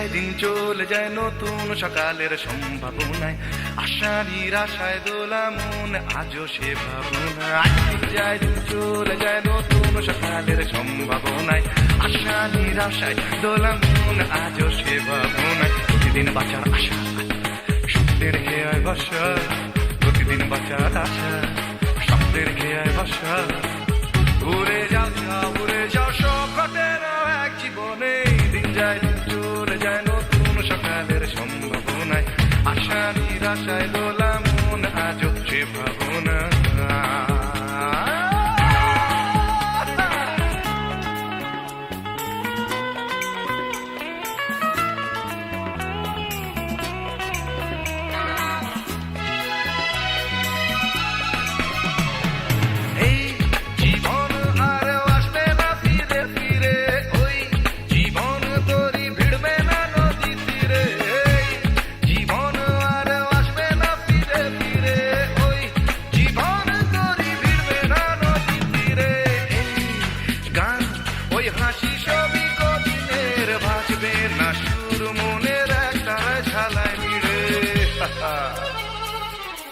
যায় দিন চলে যায় নতুন সকালের সম্ভাবনায়, আশা নিরাশায় দোলা মন আজও সে ভাবনায়। দিন যায় দিন চলে যায় নতুন সকালের সম্ভাবনায়, আশা নিরাশায় দোলা মন আজও সে ভাবনায়। প্রতিদিন বাঁচার আশা স্বপ্নের খেয়ায় ভাষা, প্রতিদিন বাঁচার আশা স্বপ্নের খেয়ায় ভাষা। উড়ে যাও উড়ে যাও সব ঘটে না এক জীবনে, দিন যায় দিন চলে যায় নতুন সকালের সম্ভাবনায়, আশা নিরাশায় দোলা মন আজও সে ভাবনা।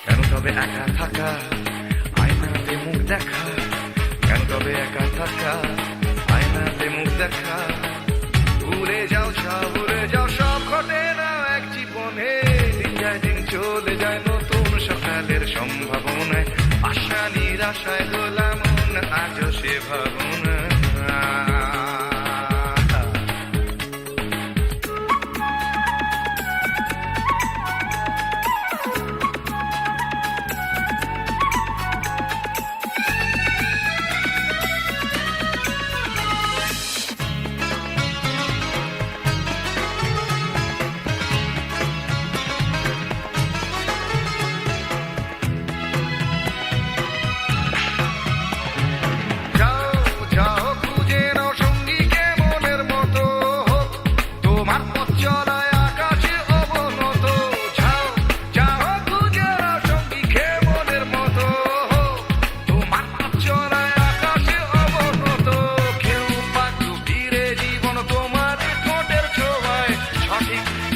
কেন তবে একা থাকা আয়নাতে মুখ দেখা, কেন তবে একা থাকা আয়নাতে মুখ দেখা। ভুলে যাও সব ঘটে না এক জীবনে, দিন যায় দিন চলে যায় নতুন সকালের সম্ভাবনায়, আশা নিরাশায় দোলা মন আজও সে ভাবনা।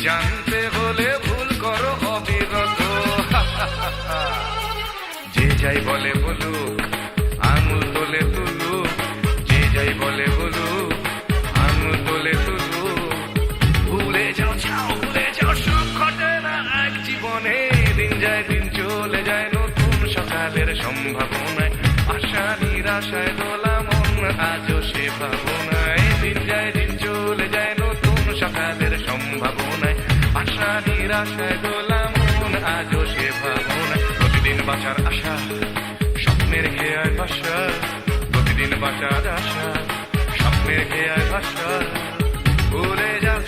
জানতে হলে ভুল করো অবিরত, যে যাই বলে বলুক আঙুল তোলে তুলুক, যে যাই বলে বলুক আঙুল তোলে তুলুক। ভুলে যাও সুখ ঘটে না এক জীবনে, দিন যায় দিন চলে যায় নতুন সকালের সম্ভাবনায়, আশা নিরাশায় দোলা মন আজও সে ভাবনায়। দিন যায় দিন চলে যায় নতুন সকালের সম্ভাবনায়, আশা নিরাশায় দোলা মন আজও সে ভাবনায়। প্রতিদিন বাঁচার আশা স্বপ্নের খেয়ায় ভাষা, প্রতিদিন বাঁচার আশা স্বপ্নের খেয়ায় ভাষা। ভুলে যাও